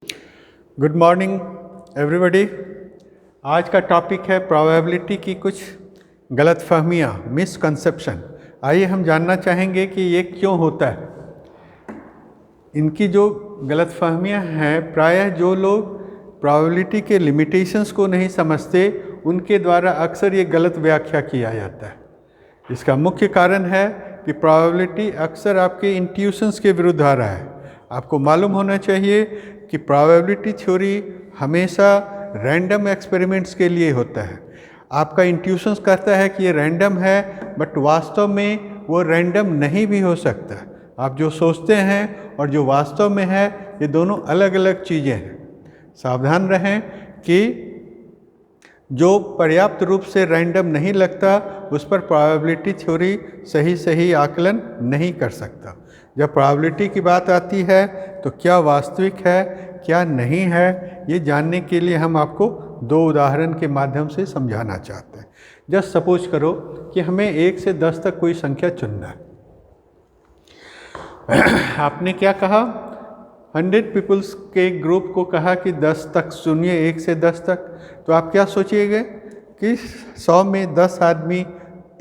Good morning everybody. आज का topic है प्रोबेबिलिटी की कुछ गलतफहमियाँ, मिसकंसेप्शन। आइए हम जानना चाहेंगे कि ये क्यों होता है। इनकी जो गलतफहमियाँ हैं, प्रायः जो लोग प्रोबेबिलिटी के लिमिटेशंस को नहीं समझते उनके द्वारा अक्सर ये गलत व्याख्या किया जाता है। इसका मुख्य कारण है कि प्रोबेबिलिटी अक्सर आपके इंट्यूशंस के विरुद्ध आ रहा है। आपको मालूम होना चाहिए कि प्रोबेबिलिटी थ्योरी हमेशा रैंडम एक्सपेरिमेंट्स के लिए होता है। आपका इंट्यूशंस कहता है कि ये रैंडम है, बट वास्तव में वो रैंडम नहीं भी हो सकता। आप जो सोचते हैं और जो वास्तव में है, ये दोनों अलग अलग चीज़ें हैं। सावधान रहें कि जो पर्याप्त रूप से रैंडम नहीं लगता उस पर प्रोबेबिलिटी थ्योरी सही आकलन नहीं कर सकता। जब प्रोबेबिलिटी की बात आती है तो क्या वास्तविक है क्या नहीं है, ये जानने के लिए हम आपको दो उदाहरण के माध्यम से समझाना चाहते हैं। जस्ट सपोज करो कि हमें 1 से 10 तक कोई संख्या चुनना है। आपने क्या कहा? 100 पीपल्स के ग्रुप को कहा कि 10 तक सुनिए, 1 से 10 तक। तो आप क्या सोचिएगा कि 100 में 10 आदमी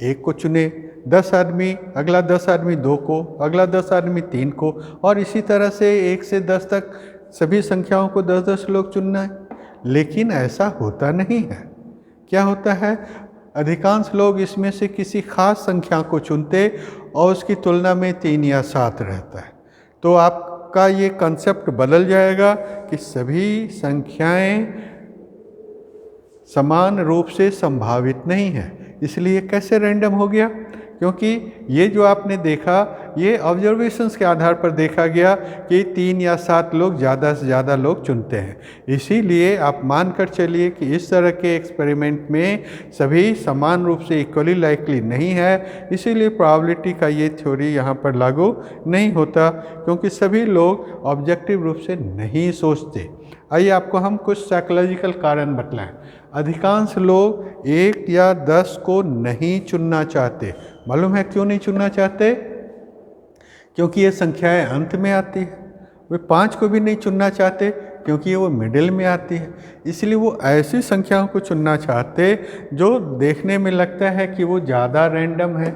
1 को चुने, 10 आदमी, अगला 10 आदमी 2 को, अगला 10 आदमी 3 को, और इसी तरह से 1 से 10 तक सभी संख्याओं को 10-10 लोग चुनना है। लेकिन ऐसा होता नहीं है। क्या होता है? अधिकांश लोग इसमें से किसी खास संख्या को चुनते और उसकी तुलना में 3 या 7 रहता है। तो आपका ये कंसेप्ट बदल जाएगा कि सभी संख्याएं समान रूप से संभावित नहीं है। इसलिए कैसे रैंडम हो गया? क्योंकि ये जो आपने देखा, ये ऑब्जर्वेशंस के आधार पर देखा गया कि 3 या 7 लोग ज़्यादा से ज़्यादा लोग चुनते हैं। इसीलिए आप मान कर चलिए कि इस तरह के एक्सपेरिमेंट में सभी समान रूप से इक्वली लाइकली नहीं है। इसीलिए प्रोबेबिलिटी का ये थ्योरी यहाँ पर लागू नहीं होता, क्योंकि सभी लोग ऑब्जेक्टिव रूप से नहीं सोचते। आइए आपको हम कुछ साइकोलॉजिकल कारण बतलाएं। अधिकांश लोग 1 या 10 को नहीं चुनना चाहते। मालूम है क्यों नहीं चुनना चाहते? क्योंकि ये संख्याएं अंत में आती है। वे 5 को भी नहीं चुनना चाहते क्योंकि वो मिडिल में आती है। इसलिए वो ऐसी संख्याओं को चुनना चाहते जो देखने में लगता है कि वो ज़्यादा रैंडम है।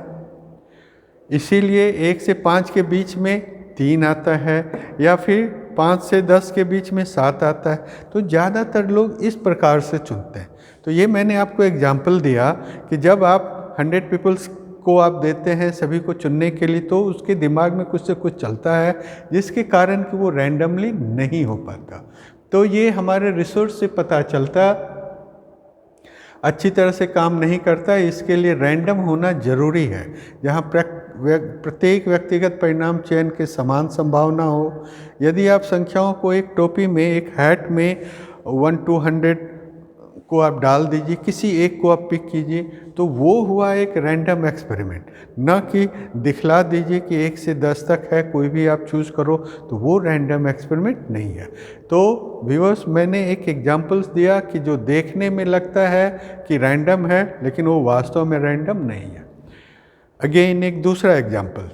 इसीलिए 1 से 5 के बीच में 3 आता है, या फिर 5 से 10 के बीच में 7 आता है। तो ज़्यादातर लोग इस प्रकार से चुनते हैं। तो ये मैंने आपको एग्जाम्पल दिया कि जब आप 100 पीपल्स को आप देते हैं सभी को चुनने के लिए, तो उसके दिमाग में कुछ से कुछ चलता है जिसके कारण कि वो रैंडमली नहीं हो पाता। तो ये हमारे रिसर्च से पता चलता अच्छी तरह से काम नहीं करता। इसके लिए रैंडम होना जरूरी है, जहाँ प्रत्येक व्यक्तिगत परिणाम चयन के समान संभावना हो। यदि आप संख्याओं को एक टोपी में, एक हैट में 1 to 100 को आप डाल दीजिए, किसी एक को आप पिक कीजिए, तो वो हुआ एक रैंडम एक्सपेरिमेंट। न कि दिखला दीजिए कि 1 से 10 तक है, कोई भी आप चूज़ करो, तो वो रैंडम एक्सपेरिमेंट नहीं है। तो व्यूअर्स, मैंने एक एग्जांपल्स दिया कि जो देखने में लगता है कि रैंडम है, लेकिन वो वास्तव में रैंडम नहीं है। अगेन एक दूसरा एग्जाम्पल।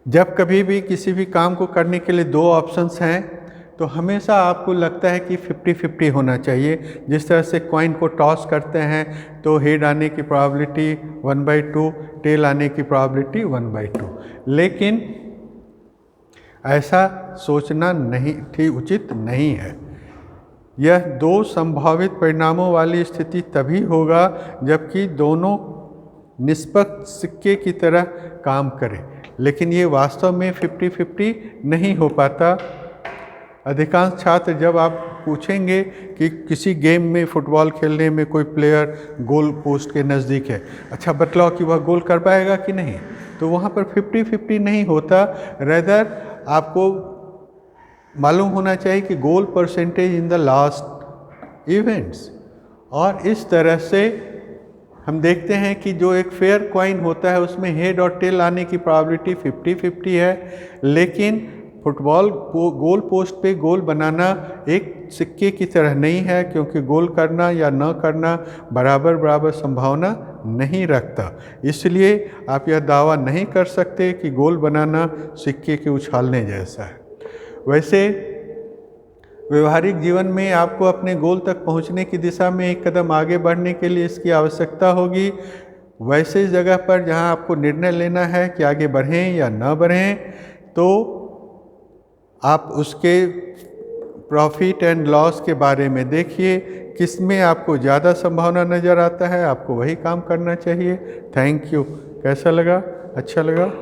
जब कभी भी किसी भी काम को करने के लिए 2 ऑप्शंस हैं, तो हमेशा आपको लगता है कि 50-50 होना चाहिए। जिस तरह से कॉइन को टॉस करते हैं तो हेड आने की प्रोबेबिलिटी 1/2, टेल आने की प्रोबेबिलिटी 1/2। लेकिन ऐसा सोचना उचित नहीं है। यह 2 संभावित परिणामों वाली स्थिति तभी होगा जबकि दोनों निष्पक्ष सिक्के की तरह काम करें, लेकिन ये वास्तव में 50-50 नहीं हो पाता। अधिकांश छात्र, जब आप पूछेंगे कि किसी गेम में, फुटबॉल खेलने में कोई प्लेयर गोल पोस्ट के नज़दीक है, अच्छा बतलाओ कि वह गोल कर पाएगा कि नहीं, तो वहाँ पर 50-50 नहीं होता। रेदर आपको मालूम होना चाहिए कि goal percentage in the last events. और इस तरह से हम देखते हैं कि जो एक फेयर कॉइन होता है उसमें हेड और टेल आने की प्रोबेबिलिटी 50-50 है, लेकिन फुटबॉल गोल पोस्ट पे गोल बनाना एक सिक्के की तरह नहीं है, क्योंकि गोल करना या न करना बराबर संभावना नहीं रखता। इसलिए आप यह दावा नहीं कर सकते कि गोल बनाना सिक्के के उछालने जैसा है। वैसे व्यवहारिक जीवन में आपको अपने गोल तक पहुंचने की दिशा में एक कदम आगे बढ़ने के लिए इसकी आवश्यकता होगी। वैसे जगह पर जहां आपको निर्णय लेना है कि आगे बढ़ें या न बढ़ें, तो आप उसके प्रॉफिट एंड लॉस के बारे में देखिए, किस में आपको ज़्यादा संभावना नज़र आता है, आपको वही काम करना चाहिए। Thank you. कैसा लगा? अच्छा लगा?